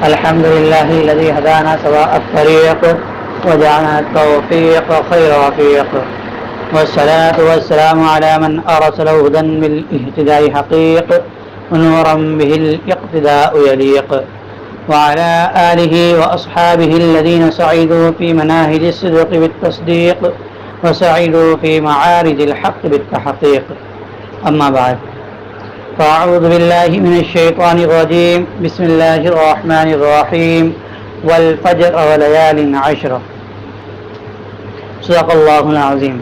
الحمد لله الذي هدانا سواء الطريق وجعلنا التوفيق خير رفيق، والصلاة والسلام على من أرسله هدى بالاهتداء حقيق ونورا به الاقتداء يليق، وعلى آله وأصحابه الذين سعدوا في مناهج الصدق بالتصديق وسعدوا في معارج الحق بالتحقيق. أما بعد، فأعوذ بالله من الشيطان الرجيم. بسم الله الرحمن الرحيم. والفجر وليال عشر. صدق اللہ العظیم.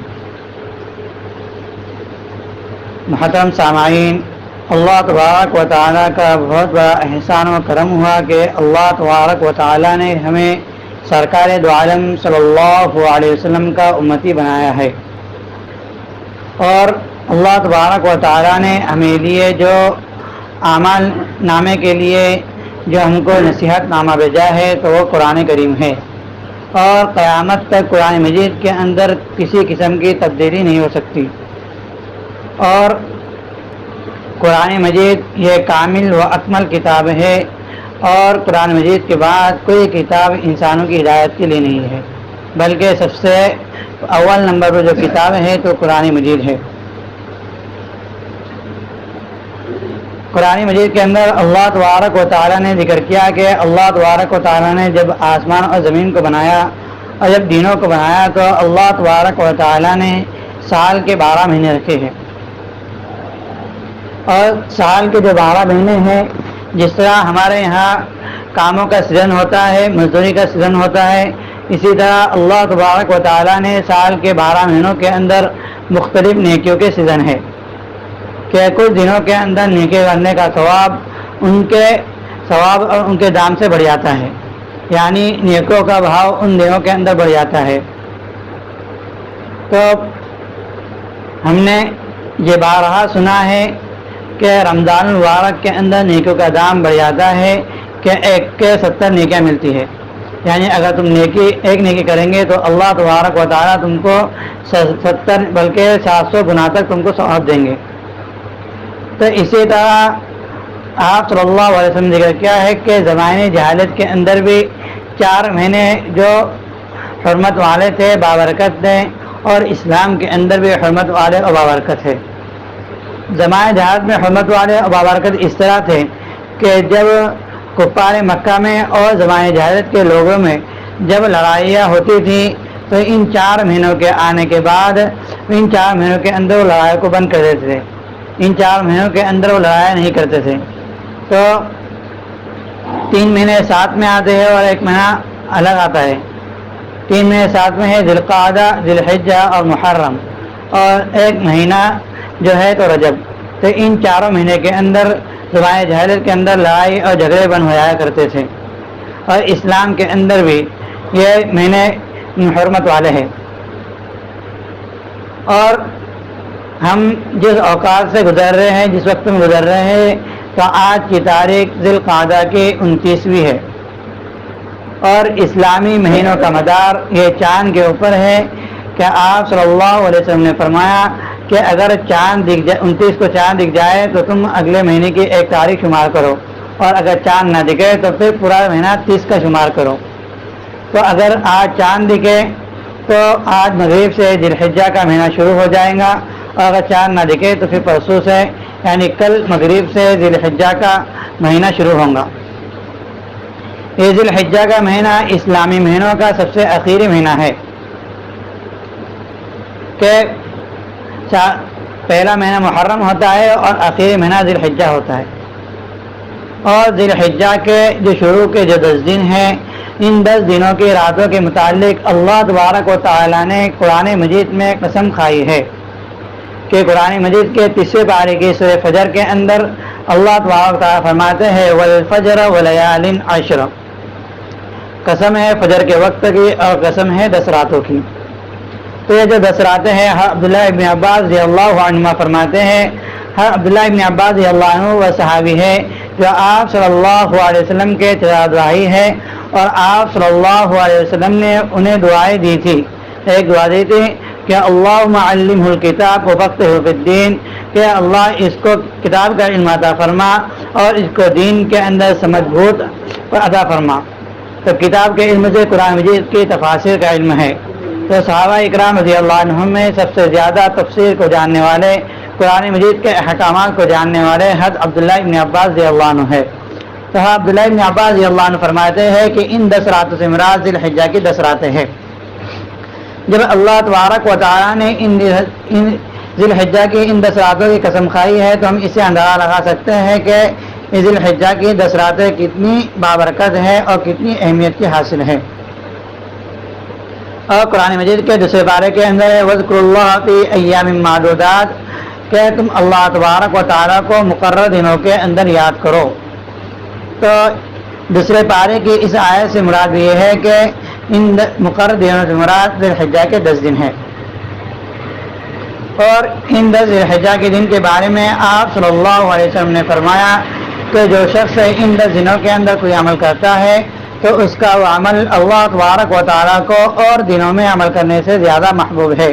محترم سامعین، اللہ تبارک و تعالیٰ کا بہت بڑا احسان و کرم ہوا کہ اللہ تبارک و تعالیٰ نے ہمیں سرکار دو عالم صلی اللہ علیہ وسلم کا امتی بنایا ہے، اور اللہ تبارک و تعالیٰ نے ہمیں لیے جو اعمال نامے کے لیے جو ہم کو نصیحت نامہ بھیجا ہے تو وہ قرآن کریم ہے، اور قیامت تک قرآن مجید کے اندر کسی قسم کی تبدیلی نہیں ہو سکتی، اور قرآن مجید یہ کامل و اکمل کتاب ہے، اور قرآن مجید کے بعد کوئی کتاب انسانوں کی ہدایت کے لیے نہیں ہے، بلکہ سب سے اول نمبر پر جو کتاب ہے تو قرآن مجید ہے۔ قرآن مجید کے اندر اللہ تبارک و تعالیٰ نے ذکر کیا کہ اللہ تبارک و تعالیٰ نے جب آسمان اور زمین کو بنایا اور جب دنوں کو بنایا تو اللہ تبارک و تعالیٰ نے سال کے 12 مہینے رکھے ہیں، اور سال کے جو 12 مہینے ہیں، جس طرح ہمارے یہاں کاموں کا سیزن ہوتا ہے، مزدوری کا سیزن ہوتا ہے، اسی طرح اللہ تبارک و تعالیٰ نے سال کے 12 مہینوں کے اندر مختلف نیکیوں کے سیزن ہے کہ کچھ دنوں کے اندر نیکی کرنے کا ثواب اور ان کے دام سے بڑھ جاتا ہے، یعنی نیکیوں کا بھاؤ ان دنوں کے اندر بڑھ جاتا ہے۔ تو ہم نے یہ بارہا سنا ہے کہ رمضان المبارک کے اندر نیکیوں کا دام بڑھ جاتا ہے کہ 1 کے 70 نیکیاں ملتی ہے، یعنی اگر تم ایک نیکی کریں گے تو اللہ تبارک و تعالیٰ تم کو 70 بلکہ 700 گنا تک تم کو ثواب دیں گے۔ تو اسی طرح آپ صلی اللہ علیہ وسلم نے ذکر کیا ہے کہ زمانے جہالت کے اندر بھی 4 مہینے جو حرمت والے تھے، بابرکت تھے، اور اسلام کے اندر بھی حرمت والے اور بابرکت ہے۔ زمانے جہالت میں حرمت والے اور بابرکت اس طرح تھے کہ جب کفار مکہ میں اور زمانے جہالت کے لوگوں میں جب لڑائیاں ہوتی تھیں تو ان 4 مہینوں کے آنے کے بعد ان 4 مہینوں کے اندر وہ لڑائی کو بند کر دیتے تھے، ان 4 مہینوں کے اندر وہ لڑائی نہیں کرتے تھے۔ تو 3 مہینے ساتھ میں آتے ہیں اور 1 مہینہ الگ آتا ہے۔ 3 مہینے ساتھ میں ہے ذی القعدہ، ذی الحجہ اور محرم، اور 1 مہینہ جو ہے تو رجب۔ تو ان 4 مہینے کے اندر زمانے جہالت کے اندر لڑائی اور جھگڑے بند ہو جایا کرتے تھے، اور اسلام کے اندر بھی یہ مہینے حرمت والے ہیں۔ اور ہم جس اوقات سے گزر رہے ہیں، جس وقت میں گزر رہے ہیں، تو آج کی تاریخ ذی القعدہ کی 29ویں ہے، اور اسلامی مہینوں کا مدار یہ چاند کے اوپر ہے کہ آپ صلی اللہ علیہ وسلم نے فرمایا کہ اگر چاند دکھ جائے، 29 کو چاند دکھ جائے تو تم اگلے مہینے کی 1 تاریخ شمار کرو، اور اگر چاند نہ دکھے تو پھر پورا مہینہ 30 کا شمار کرو۔ تو اگر آج چاند دکھے تو آج مغرب سے ذی الحجہ کا مہینہ شروع ہو جائے گا، اور اگر چاند نہ دکھے تو پھر پرسوں سے یعنی کل مغرب سے ذی الحجہ کا مہینہ شروع ہوگا۔ یہ ذی الحجہ کا مہینہ اسلامی مہینوں کا سب سے آخری مہینہ ہے کہ پہلا مہینہ محرم ہوتا ہے اور آخری مہینہ ذی الحجہ ہوتا ہے، اور ذی الحجہ کے جو شروع کے جو 10 دن ہیں، ان 10 دنوں کی راتوں کے متعلق اللہ تبارک و تعالیٰ نے قرآن مجید میں قسم کھائی ہے کہ قرآن مجید کے 3 پارے کی سورہ فجر کے اندر اللہ تبارک و تعالیٰ فرماتے ہیں والفجر ولیال عشر، قسم ہے فجر کے وقت کی اور قسم ہے 10 راتوں کی۔ تو یہ جو 10 راتیں ہیں، عبداللہ ابن عباس رضی اللہ عنہ فرماتے ہیں، عبداللہ ابن عباس رضی اللہ عنہ وہ صحابی ہے جو آپ صلی اللہ علیہ وسلم کے چراغاہی ہے، اور آپ صلی اللہ علیہ وسلم نے انہیں دعائیں دی تھی۔ ایک دعا دی تھی کہ اللہم علمہ الکتاب وفقہہ فی الدین، کہ اللہ اس کو کتاب کا علم عطا فرما اور اس کو دین کے اندر سمجھ بوجھ اور عطا فرما۔ تو کتاب کے علم سے قرآن مجید کی تفاسیر کا علم ہے۔ تو صحابہ اکرام رضی اللہ عنہم میں سب سے زیادہ تفسیر کو جاننے والے، قرآن مجید کے احکامات کو جاننے والے حضرت عبداللہ ابن عباس رضی اللہ عنہ ہے۔ تو عبداللہ ابن عباس رضی اللہ عنہ فرماتے ہیں کہ ان 10 راتوں سے مراد ذی الحجہ کی 10 راتیں ہیں۔ جب اللہ تبارک و تعالیٰ نے ان ذی الحجہ کی ان 10 راتوں کی قسم کھائی ہے تو ہم اسے اندازہ لگا سکتے ہیں کہ ذی الحجہ کی 10 راتیں کتنی بابرکت ہے اور کتنی اہمیت کی حاصل ہے۔ اور قرآن مجید کے دوسرے پارے کے اندر ہے وَاذْكُرُوا اللَّهَ فِي أَيَّامٍ مَّعْدُودَاتٍ کہ تم اللہ تبارک و تعالیٰ کو مقرر دنوں کے اندر یاد کرو۔ تو دوسرے پارے کی اس آیت سے مراد یہ ہے کہ ان مقرر دنوں سے مراد ذی الحجہ کے 10 دن ہیں، اور ان 10 ذی الحجہ کے دن کے بارے میں آپ صلی اللہ علیہ وسلم نے فرمایا کہ جو شخص ان 10 دنوں کے اندر کوئی عمل کرتا ہے تو اس کا وہ عمل اللہ تبارک و تعالیٰ کو اور دنوں میں عمل کرنے سے زیادہ محبوب ہے۔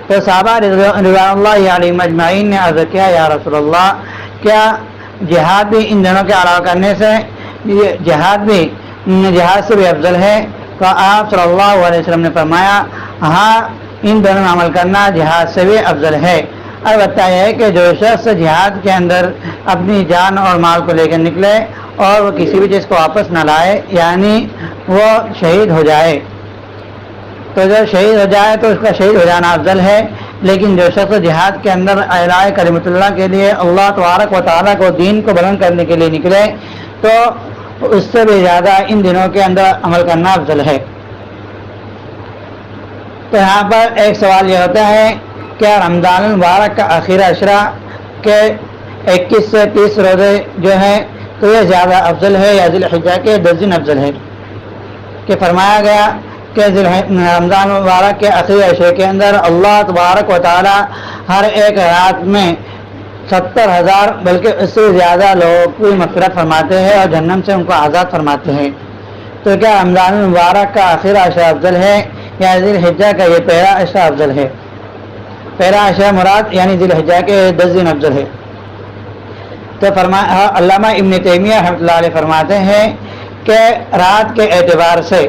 تو صحابہ رضوان اللہ علیہم اجمعین نے عرض کیا یا رسول اللہ کیا جہاد بھی ان دنوں کے علاوہ کرنے سے جہاد سے بھی افضل ہے؟ تو آپ صلی اللہ علیہ وسلم نے فرمایا ہاں ان دونوں میں عمل کرنا جہاد سے بھی افضل ہے، البتہ یہ ہے کہ جو شخص جہاد کے اندر اپنی جان اور مال کو لے کر نکلے اور وہ کسی بھی چیز کو واپس نہ لائے، یعنی وہ شہید ہو جائے، تو جو شہید ہو جائے تو اس کا شہید ہو جانا افضل ہے۔ لیکن جو شخص جہاد کے اندر اعلاء کلمۃ اللہ کے لیے اللہ تبارک و تعالیٰ کو دین کو بلند کرنے کے لیے نکلے تو اس سے بھی زیادہ ان دنوں کے اندر عمل کرنا افضل ہے۔ تو یہاں پر ایک سوال یہ ہوتا ہے کیا رمضان المبارک کا آخری عشرہ کے 21 سے 30 روزے جو ہیں تو یہ زیادہ افضل ہے یا ذی الحجہ کے 10 دن افضل ہے؟ کہ فرمایا گیا کہ رمضان المبارک کے آخری عشرے کے اندر اللہ تبارک و تعالی ہر ایک رات میں 70,000 بلکہ اس سے زیادہ لوگوں کی مغفرت فرماتے ہیں اور جہنم سے ان کو آزاد فرماتے ہیں۔ تو کیا رمضان المبارک کا آخری عشرہ افضل ہے یا ذی الحجہ کا یہ پہلا عشرہ افضل ہے؟ پہلا عشرہ مراد یعنی ذی الحجہ کے 10 دن افضل ہے۔ تو علامہ ابن تیمیہ رحمۃ اللہ علیہ فرماتے ہیں کہ رات کے اعتبار سے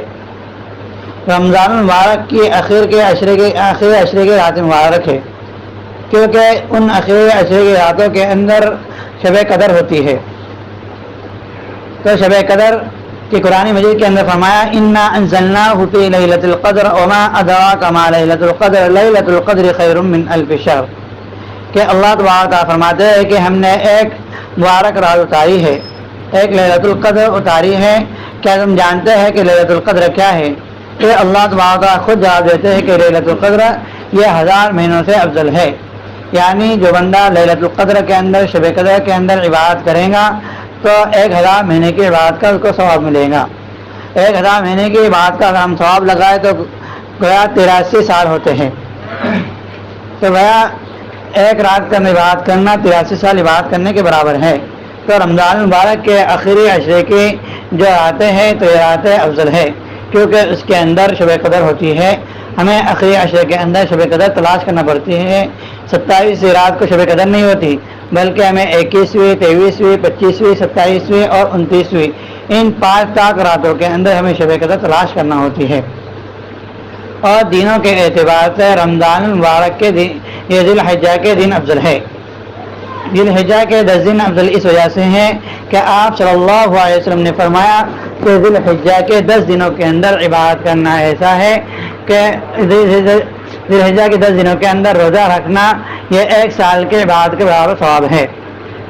رمضان المبارک کی آخری عشرے کی رات مبارک ہے، کیونکہ ان آخری عشرے کی راتوں کے اندر شب قدر ہوتی ہے۔ تو شب قدر کہ قرآن مجید کے اندر فرمایا انا انزلناہ فی لیلۃ القدر وما ادراک ما لیلۃ القدر لیلۃ القدر خیر من الف شہر، کہ اللہ تبارک فرماتے ہیں کہ ہم نے ایک مبارک رات اتاری ہے، ایک لیلۃ القدر اتاری ہے۔ کیا تم جانتے ہیں کہ لیلۃ القدر کیا ہے؟ کہ اللہ تبارک خود جواب دیتے ہیں کہ لیلۃ القدر یہ 1000 مہینوں سے افضل ہے، یعنی جو بندہ لیلۃ القدر کے اندر شب قدر کے اندر عبادت کرے گا تو 1000 مہینے کی عبادت کا اس کو ثواب ملے گا۔ 1000 مہینے کی عبادت کا اگر ہم ثواب لگائے تو گویا 83 سال ہوتے ہیں۔ تو گویا ایک رات کا عبادت کرنا 83 سال عبادت کرنے کے برابر ہے۔ تو رمضان المبارک کے آخری عشرے کی جو راتیں ہیں تو یہ راتیں افضل ہے، کیونکہ اس کے اندر شب قدر ہوتی ہے۔ ہمیں آخری عشرے کے اندر شب قدر تلاش کرنا پڑتی ہے۔ 27 رات کو شب قدر نہیں ہوتی، بلکہ ہمیں 21ویں، 23ویں، 25ویں، 27ویں اور 29ویں ان 5 تاک راتوں کے اندر ہمیں شب قدر تلاش کرنا ہوتی ہے۔ اور دینوں کے اعتبار سے رمضان المبارک کے دن یہ ذی الحجہ کے دن افضل ہے۔ ذی الحجہ کے 10 دن افضل اس وجہ سے ہیں کہ آپ صلی اللہ علیہ وسلم نے فرمایا کہ ذی الحجہ کے 10 دنوں کے اندر عبادت کرنا ایسا ہے کہ ذی الحجہ کے 10 دنوں کے اندر روزہ رکھنا یہ 1 سال کے عبادت کے برابر ثواب ہے۔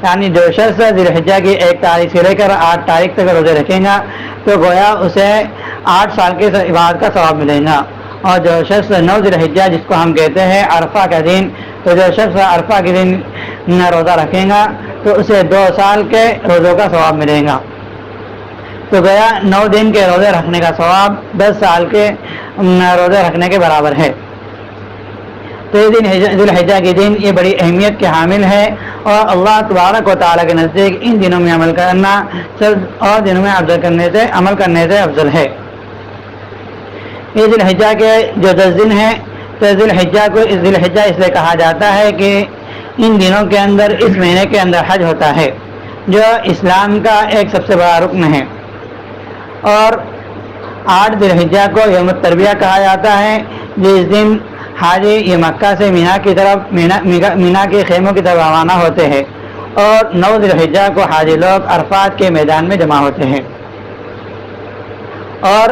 یعنی جو شخص ذی الحجہ کی 1 تاریخ سے لے کر 8 تاریخ تک روزے رکھے گا تو گویا اسے 8 سال کے عبادت کا ثواب ملے گا۔ اور جو شخص 9 ذی الحجہ جس کو ہم کہتے ہیں عرفہ کا دن، تو جو شخص عرفہ کے دن روزہ رکھے گا تو اسے 2 سال کے روزوں کا ثواب ملے گا۔ تو گویا 9 دن کے روزے رکھنے کا ثواب 10 سال کے روزے رکھنے کے برابر ہے۔ تو یہ دن ذی الحجہ کے دن یہ بڑی اہمیت کے حامل ہے، اور اللہ تبارک و تعالیٰ کے نزدیک ان دنوں میں عمل کرنا اور دنوں میں عمل کرنے سے افضل ہے۔ یہ ذی الحجہ کے جو 10 دن ہیں تو ذی الحجہ کو ذی الحجہ اس لیے کہا جاتا ہے کہ ان دنوں کے اندر اس مہینے کے اندر حج ہوتا ہے۔ جو اسلام کا ایک سب سے بڑا رکن ہے، اور 8 ذی الحجہ کو یوم الترویہ کہا جاتا ہے، جس دن حاجی یہ مکہ سے مینا کے خیموں کی طرف روانہ ہوتے ہیں، اور 9 ذی الحجہ کو حاجی لوگ عرفات کے میدان میں جمع ہوتے ہیں، اور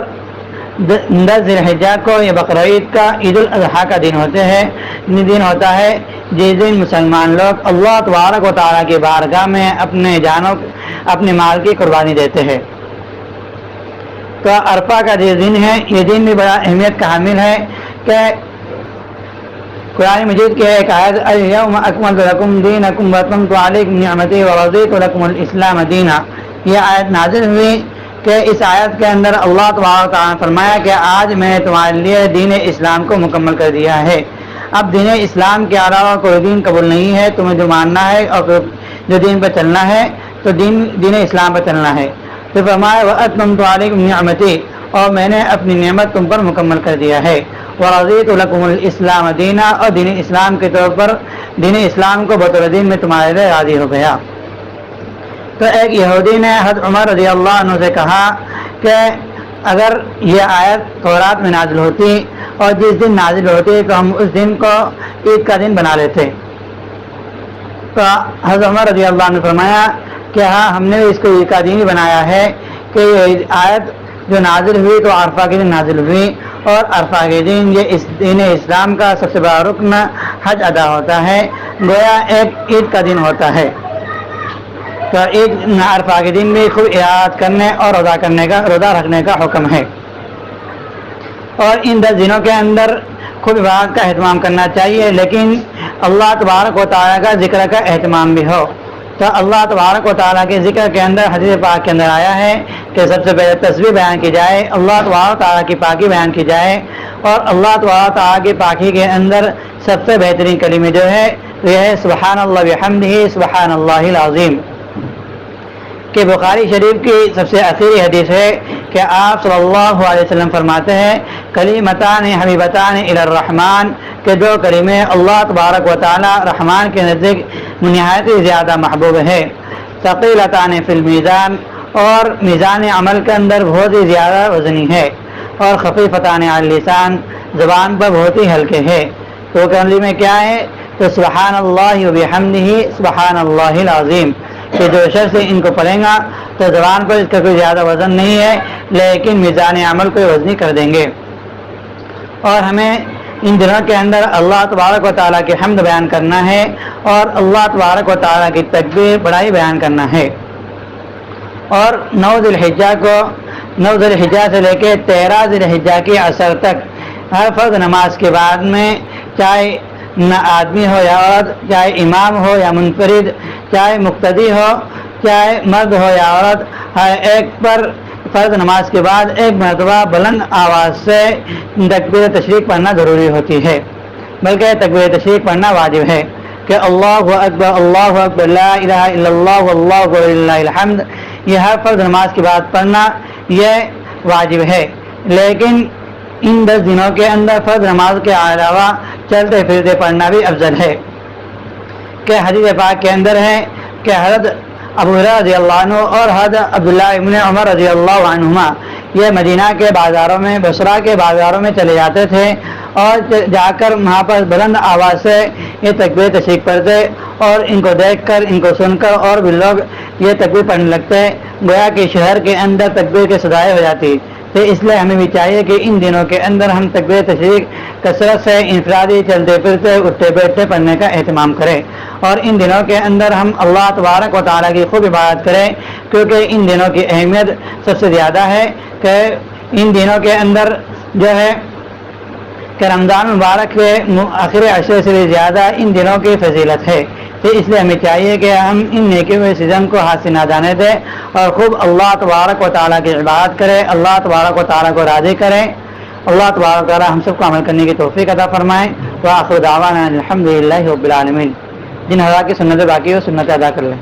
10 ذی الحجہ کو یہ بقرعید کا عید الاضحیٰ کا دن ہوتا ہے، جس دن مسلمان لوگ اللہ تبارک و تعالیٰ کی بارگاہ میں اپنے مال کی قربانی دیتے ہیں۔ تو عرفہ کا جو دن ہے، یہ دن بھی بڑا اہمیت کا حامل ہے کہ قرآن مجید کی ایک آیت الیوم اکملت لکم دینکم واتممت علیکم نعمتی ورضیت لکم الاسلام دینا، یہ آیت نازل ہوئی کہ اس آیت کے اندر اللہ تبارک و تعالیٰ نے فرمایا کہ آج میں تمہارے لیے دین اسلام کو مکمل کر دیا ہے، اب دین اسلام کے علاوہ کوئی دین قبول نہیں ہے، تمہیں جو ماننا ہے اور جو دین پہ چلنا ہے تو دین اسلام پہ چلنا ہے۔ تو فرمایا وَأَتْمَمْتُ عَلَيْكُمْ نِعْمَتِي، اور میں نے اپنی نعمت تم پر مکمل کر دیا ہے، وَرَضِيتُ لَكُمُ الْإِسْلَامَ دِينًا، اور دین اسلام کے طور پر دین اسلام کو بطور دین میں تمہارے لیے راضی ہو گیا۔ تو ایک یہودی نے حضرت عمر رضی اللہ عنہ سے کہا کہ اگر یہ آیت تورات میں نازل ہوتی اور جس دن نازل ہوتی تو ہم اس دن کو عید کا دن بنا لیتے۔ تو حضرت عمر رضی اللہ عنہ نے فرمایا کہ ہاں، ہم نے اس کو عید کا دن ہی بنایا ہے کہ یہ آیت جو نازل ہوئی تو عرفہ کے دن نازل ہوئی، اور عرفہ کے دن یہ دین اسلام کا سب سے بڑا رکن حج ادا ہوتا ہے، گویا ایک عید کا دن ہوتا ہے۔ تو عید عرفہ کے دن بھی خوب عبادت کرنے اور روزہ رکھنے کا حکم ہے، اور ان 10 دنوں کے اندر خوب عبادت کا اہتمام کرنا چاہیے، لیکن اللہ تبارک و تعالیٰ کا ذکر کا اہتمام بھی ہو۔ تو اللہ تبارک و تعالیٰ کے ذکر کے اندر حدیث پاک کے اندر آیا ہے کہ سب سے پہلے تسبیح بیان کی جائے، اللہ تبارک و تعالیٰ کی پاکی بیان کی جائے، اور اللہ تبارک و تعالیٰ کی پاکی کے اندر سب سے بہترین کلمہ جو ہے یہ ہے سبحان اللہ بحمدہ سبحان اللہ العظیم، کہ بخاری شریف کی سب سے آخری حدیث ہے کہ آپ صلی اللہ علیہ وسلم فرماتے ہیں کلیمتان حبیبتان الی الرحمن، کہ جو کلمے اللہ تبارک و تعالی رحمان کے نزدیک نہایت ہی زیادہ محبوب ہے، ثقیلتان فی المیزان، اور میزان عمل کے اندر بہت ہی زیادہ وزنی ہے، اور خفیفتان علی اللسان، زبان پر بہت ہی ہلکے ہے۔ تو کلمے کیا ہے؟ تو سبحان اللہ و بحمدہ سبحان اللہ العظیم، کہ جو شخص ان کو پڑھیں گا تو زبان پر اس کا کوئی زیادہ وزن نہیں ہے، لیکن میزان عمل کو وزنی کر دیں گے۔ اور ہمیں ان دنوں کے اندر اللہ تبارک و تعالیٰ کی حمد بیان کرنا ہے، اور اللہ تبارک و تعالیٰ کی تکبیر بڑائی بیان کرنا ہے۔ اور 9 ذی الحجہ سے لے کے 13 ذی الحجہ کی عصر تک ہر فرض نماز کے بعد میں، چاہے آدمی ہو یا عورت، چاہے امام ہو یا منفرد، چاہے مقتدی ہو، چاہے مرد ہو یا عورت، ہر ایک پر فرض نماز کے بعد ایک مرتبہ بلند آواز سے تکبیر تشریق پڑھنا ضروری ہوتی ہے، بلکہ تکبیر تشریق پڑھنا واجب ہے کہ اللہ اکبر لا الہ الا اللہ واللہ اکبر وللہ الحمد، یہ ہر فرض نماز کے بعد پڑھنا یہ واجب ہے۔ لیکن ان 10 دنوں کے اندر فرض نماز کے علاوہ چلتے پھرتے پڑھنا بھی افضل ہے، کہ حدیث پاک کے اندر ہے کہ حضرت ابو ہریرہ رضی اللہ عنہ اور حضرت عبداللہ ابن عمر رضی اللہ عنہما یہ مدینہ کے بازاروں میں، بصرہ کے بازاروں میں چلے جاتے تھے، اور جا کر وہاں پر بلند آواز سے یہ تکبیر تشریق پڑھتے، اور ان کو دیکھ کر، ان کو سن کر اور بھی لوگ یہ تکبیر پڑھنے لگتے، گویا کہ شہر کے اندر تکبیر کے صدائیں ہو جاتی۔ تو اس لیے ہمیں بھی چاہیے کہ ان دنوں کے اندر ہم تکبیر تشریق کثرت سے انفرادی چلتے پھرتے اٹھتے بیٹھتے پڑھنے کا اہتمام کریں، اور ان دنوں کے اندر ہم اللہ تبارک و تعالیٰ کی خوب عبادت کریں، کیونکہ ان دنوں کی اہمیت سب سے زیادہ ہے، کہ ان دنوں کے اندر جو ہے کہ رمضان مبارک کے آخر عشرے سے بھی زیادہ ان دنوں کی فضیلت ہے۔ تو اس لیے ہمیں چاہیے کہ ہم ان نیکی ہوئے سیزن کو ہاتھ سے نہ جانے دیں، اور خوب اللہ تبارک و تعالیٰ کی عبادت کریں، اللہ تبارک و تعالیٰ کو راضی کریں۔ اللہ تبارک و تعالیٰ ہم سب کو عمل کرنے کی توفیق عطا فرمائیں۔ وآخر دعوانا الحمدللہ رب العالمین۔ جن حضرات کی سنتیں باقی ہو سنتیں ادا کر لیں۔